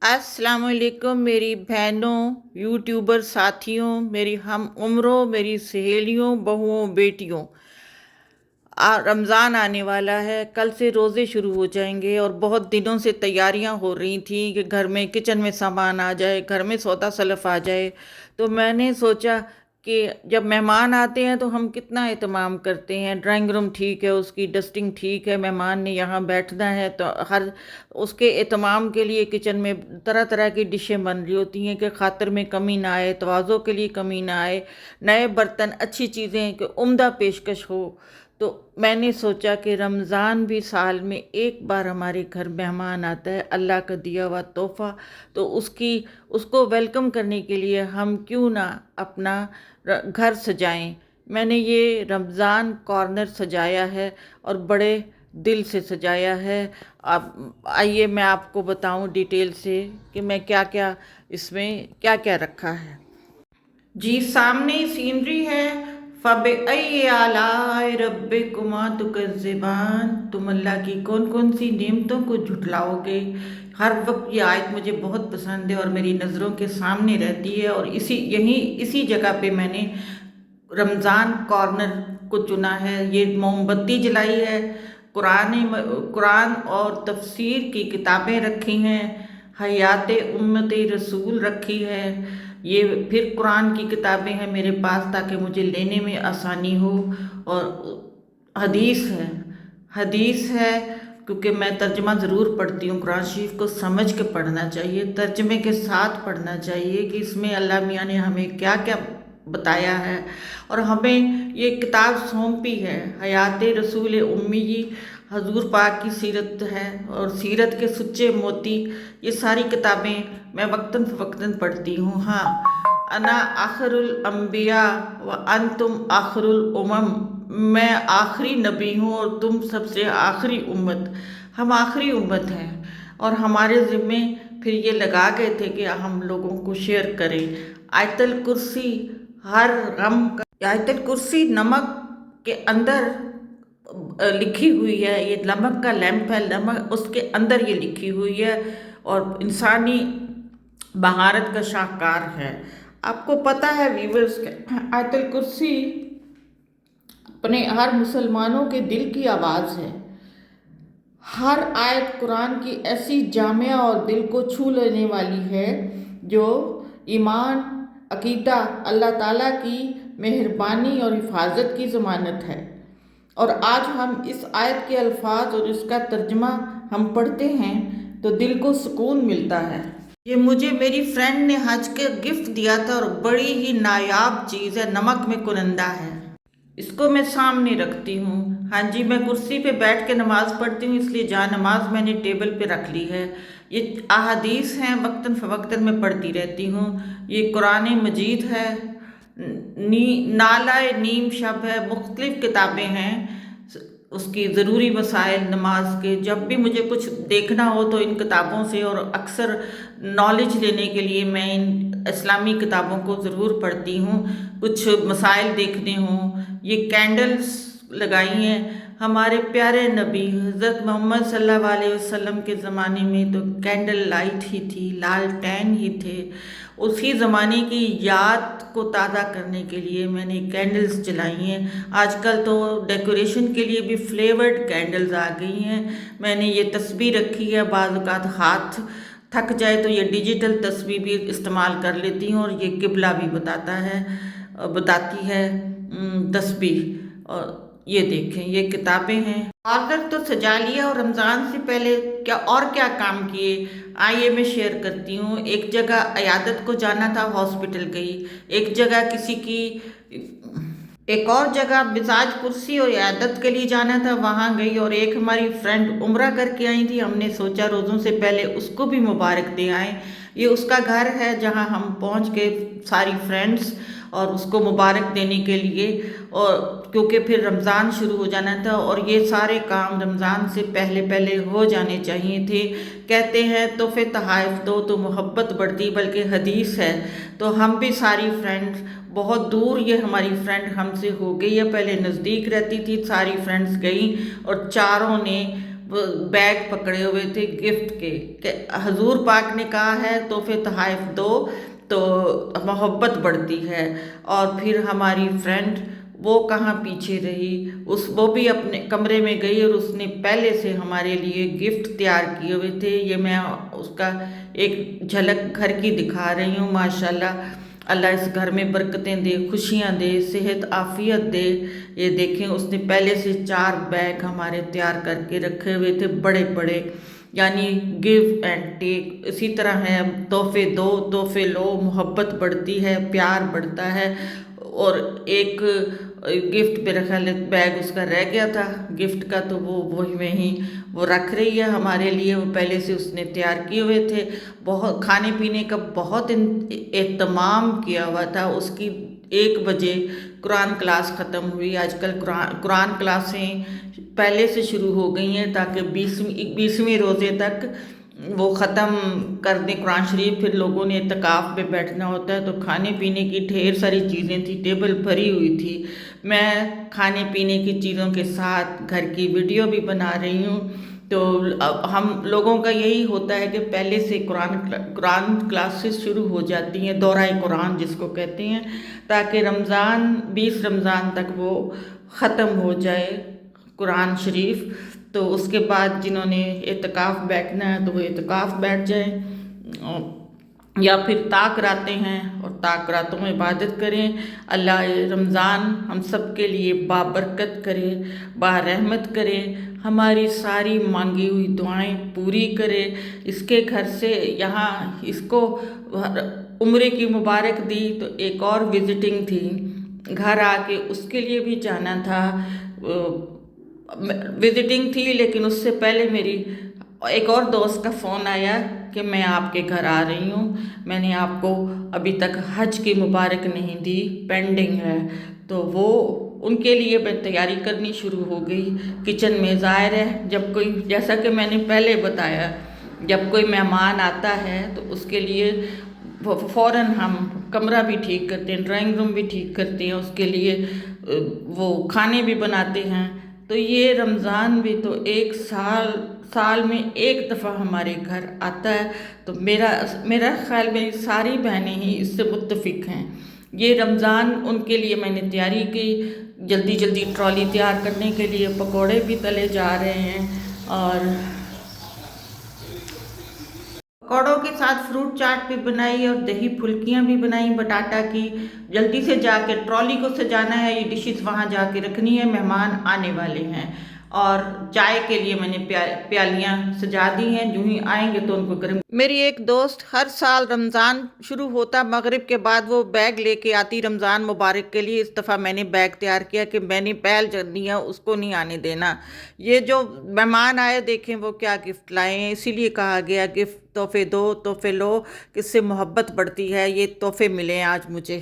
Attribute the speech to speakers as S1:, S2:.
S1: अस्सलाम वालेकुम मेरी बहनों, यूट्यूबर साथियों, मेरी हम उम्रों, मेरी सहेलियों, बहुओं, बेटियों। रमज़ान आने वाला है। कल से रोज़े शुरू हो जाएंगे और बहुत दिनों से तैयारियां हो रही थी कि घर में किचन में सामान आ जाए, घर में सौदा सलफ आ जाए। तो मैंने सोचा कि जब मेहमान आते हैं तो हम कितना एहतमाम करते हैं। ड्राइंग रूम ठीक है, उसकी डस्टिंग ठीक है, मेहमान ने यहाँ बैठना है तो हर उसके एहतमाम के लिए किचन में तरह तरह की डिशें बन रही होती हैं कि खातर में कमी ना आए, तवाज़ो के लिए कमी ना आए, नए बर्तन, अच्छी चीज़ें कि उम्दा पेशकश हो। तो मैंने सोचा कि रमज़ान भी साल में एक बार हमारे घर मेहमान आता है, अल्लाह का दिया हुआ तोहफ़ा। तो उसको वेलकम करने के लिए हम क्यों ना अपना घर सजाएं। मैंने ये रमज़ान कॉर्नर सजाया है और बड़े दिल से सजाया है। अब आइए मैं आपको बताऊं डिटेल से कि मैं क्या क्या इसमें क्या क्या रखा है। जी, सामने सीनरी है। फ़बिअय्यि आलाइ रब्बिकुमा तुकज़्ज़िबान, तुम अल्लाह की कौन कौन सी नेमतों को झुठलाओगे। हर वक्त ये आयत मुझे बहुत पसंद है और मेरी नज़रों के सामने रहती है, और इसी जगह पे मैंने रमज़ान कॉर्नर को चुना है। ये मोमबत्ती जलाई है, कुरान और तफसीर की किताबें रखी हैं, हयात उम्मत रसूल रखी है। ये फिर कुरान की किताबें हैं मेरे पास ताकि मुझे लेने में आसानी हो। और हदीस है क्योंकि मैं तर्जमा ज़रूर पढ़ती हूँ। कुरान शरीफ को समझ के पढ़ना चाहिए, तर्जमे के साथ पढ़ना चाहिए कि इसमें अल्लाह मियाँ ने हमें क्या क्या बताया है। और हमें ये किताब सौंपी है हयात रसूल उम्मी, हजूर पाक की सीरत है और सीरत के सच्चे मोती। ये सारी किताबें मैं वक्तन फ़वक्तन पढ़ती हूँ। हाँ, अना आखिरुल अंबिया व अंतुम आखिरुल उमम, मैं आखिरी नबी हूँ और तुम सबसे आखिरी उम्मत। हम आखिरी उम्मत हैं और हमारे ज़िम्मे फिर ये लगा गए थे कि हम लोगों को शेयर करें। आयतल कुर्सी हर गम का, आयतल कुर्सी नमक के अंदर लिखी हुई है। ये नमक का लैंप है, नमक उसके अंदर ये लिखी हुई है और इंसानी बहारत का शाहकार है। आपको पता है वीवर्स, आयतल कुर्सी अपने हर मुसलमानों के दिल की आवाज़ है। हर आयत कुरान की ऐसी जामिया और दिल को छू लेने वाली है जो ईमान, अकीदा, अल्लाह ताला की मेहरबानी और हिफाजत की ज़मानत है। और आज हम इस आयत के अल्फाज और इसका तर्जमा हम पढ़ते हैं तो दिल को सुकून मिलता है। ये मुझे मेरी फ्रेंड ने हज के गिफ्ट दिया था और बड़ी ही नायाब चीज़ है, नमक में कुनंदा है। इसको मैं सामने रखती हूँ। हाँ जी, मैं कुर्सी पे बैठ के नमाज़ पढ़ती हूँ, इसलिए जहाँ नमाज मैंने टेबल पे रख ली है। ये अहादीस हैं, वक्तन फ़वक्तन मैं पढ़ती रहती हूँ। ये कुरान मजीद है, नालाए नीम शब है, मुख्तलिफ़ किताबें हैं उसकी ज़रूरी वसाइल नमाज के। जब भी मुझे कुछ देखना हो तो इन किताबों से, और अक्सर नॉलेज लेने के लिए मैं इन इस्लामी किताबों को ज़रूर पढ़ती हूँ। कुछ मसाइल देखने हों। ये कैंडल्स लगाई हैं हमारे प्यारे नबी हज़रत मोहम्मद सल्लल्लाहु अलैहि वसल्लम के ज़माने में तो कैंडल लाइट ही थी, लालटेन ही थे। उसी ज़माने की याद को ताज़ा करने के लिए मैंने कैंडल्स जलाई हैं। आजकल तो डेकोरेशन के लिए भी फ्लेवर्ड कैंडल्स आ गई हैं। मैंने ये तस्बीह रखी है, बाज़ औक़ात हाथ थक जाए तो ये डिजिटल तस्बीह भी इस्तेमाल कर लेती हूँ और ये किबला भी बताती है तस्बीह। और ये देखें, ये किताबें हैं। ऑर्डर तो सजा लिया और रमज़ान से पहले क्या काम किए आइए मैं शेयर करती हूँ। एक जगह अयादत को जाना था, हॉस्पिटल गई। एक जगह किसी की एक और जगह मिजाज कुर्सी और इयादत के लिए जाना था, वहाँ गई। और एक हमारी फ्रेंड उम्रा करके आई थी, हमने सोचा रोज़ों से पहले उसको भी मुबारक दे आएँ। ये उसका घर है जहाँ हम पहुँच गए सारी फ्रेंड्स और उसको मुबारक देने के लिए। और क्योंकि फिर रमज़ान शुरू हो जाना था और ये सारे काम रमज़ान से पहले पहले हो जाने चाहिए थे। कहते हैं तोहफ़े तहाइफ दो तो मोहब्बत बढ़ती, बल्कि हदीस है। तो हम भी सारी फ्रेंड्स, बहुत दूर ये हमारी फ्रेंड हमसे हो गई है, पहले नज़दीक रहती थी, सारी फ्रेंड्स गई और चारों ने بیگ پکڑے ہوئے تھے گفٹ کے کہ حضور پاک نے کہا ہے تحفے تحائف دو تو محبت بڑھتی ہے۔ اور پھر ہماری فرینڈ وہ کہاں پیچھے رہی، وہ بھی اپنے کمرے میں گئی اور اس نے پہلے سے ہمارے لیے گفٹ تیار کیے ہوئے تھے۔ یہ میں اس کا ایک جھلک گھر کی دکھا رہی ہوں۔ ماشاءاللہ اللہ اس گھر میں برکتیں دے، خوشیاں دے، صحت عافیت دے۔ یہ دیکھیں اس نے پہلے سے 4 بیگ ہمارے تیار کر کے رکھے ہوئے تھے بڑے بڑے، یعنی گیو اینڈ ٹیک اسی طرح ہے، تحفے دو تحفے لو، محبت بڑھتی ہے، پیار بڑھتا ہے۔ اور ایک گفٹ میرا خیال ہے بیگ اس کا رہ گیا تھا گفٹ کا، تو وہی وہ رکھ رہی ہے ہمارے لیے، وہ پہلے سے اس نے تیار کیے ہوئے تھے۔ بہت کھانے پینے کا بہت اہتمام کیا ہوا تھا۔ اس کی 1 بجے قرآن کلاس ختم ہوئی۔ آج کل قرآن کلاسیں پہلے سے شروع ہو گئی ہیں تاکہ 20ویں روزے تک وہ ختم کر دیں قرآن شریف۔ پھر لوگوں نے اعتکاف میں بیٹھنا ہوتا ہے، تو کھانے پینے کی ڈھیر ساری چیزیں تھیں، ٹیبل بھری ہوئی تھی۔ میں کھانے پینے کی چیزوں کے ساتھ گھر کی ویڈیو بھی بنا رہی ہوں۔ تو ہم لوگوں کا یہی ہوتا ہے کہ پہلے سے قرآن کلاسز شروع ہو جاتی ہیں، دورہ قرآن جس کو کہتے ہیں، تاکہ 20 رمضان تک وہ ختم ہو جائے قرآن شریف۔ تو اس کے بعد جنہوں نے اعتکاف بیٹھنا ہے تو وہ اعتکاف بیٹھ جائیں، یا پھر طاق راتیں ہیں اور طاق راتوں میں عبادت کریں۔ اللہ رمضان ہم سب کے لیے بابرکت کرے، بارحمت کرے، ہماری ساری مانگی ہوئی دعائیں پوری کرے۔ اس کے گھر سے یہاں اس کو عمرے کی مبارک دی تو ایک اور وزٹنگ تھی، گھر آ کے اس کے لیے بھی جانا تھا۔ وزٹنگ تھی لیکن اس سے پہلے میری ایک اور دوست کا فون آیا کہ میں آپ کے گھر آ رہی ہوں، میں نے آپ کو ابھی تک حج کی مبارک نہیں دی، پینڈنگ ہے۔ تو وہ ان کے لیے میں تیاری کرنی شروع ہو گئی کچن میں۔ ظاہر ہے جب کوئی، جیسا کہ میں نے پہلے بتایا، جب کوئی مہمان آتا ہے تو اس کے لیے فوراً ہم کمرہ بھی ٹھیک کرتے ہیں، ڈرائنگ روم بھی ٹھیک کرتے ہیں، اس کے لیے وہ کھانے بھی بناتے ہیں۔ تو یہ رمضان بھی تو ایک سال میں ایک دفعہ ہمارے گھر آتا ہے، تو میرا خیال میں ساری بہنیں ہی اس سے متفق ہیں۔ یہ رمضان ان کے لیے میں نے تیاری کی، جلدی ٹرالی تیار کرنے کے لیے پکوڑے بھی تلے جا رہے ہیں، اور پکوڑوں کے ساتھ فروٹ چاٹ بھی بنائی اور دہی پھلکیاں بھی بنائیں بٹاٹا کی۔ جلدی سے جا کے ٹرالی کو سجانا ہے، یہ ڈشز وہاں جا کے رکھنی ہے، مہمان آنے والے ہیں۔ اور چائے کے لیے میں نے پیالیاں سجا دی ہیں، جو ہی آئیں گے تو ان کو گرم۔ میری ایک دوست ہر سال رمضان شروع ہوتا مغرب کے بعد وہ بیگ لے کے آتی رمضان مبارک کے لیے۔ اس دفعہ میں نے بیگ تیار کیا کہ میں نے پہل جلنی ہے، اس کو نہیں آنے دینا۔ یہ جو مہمان آئے دیکھیں وہ کیا گفٹ لائے ہیں، اسی لیے کہا گیا گفٹ تحفے دو تحفے لو، کس سے محبت بڑھتی ہے۔ یہ تحفے ملے ہیں آج مجھے۔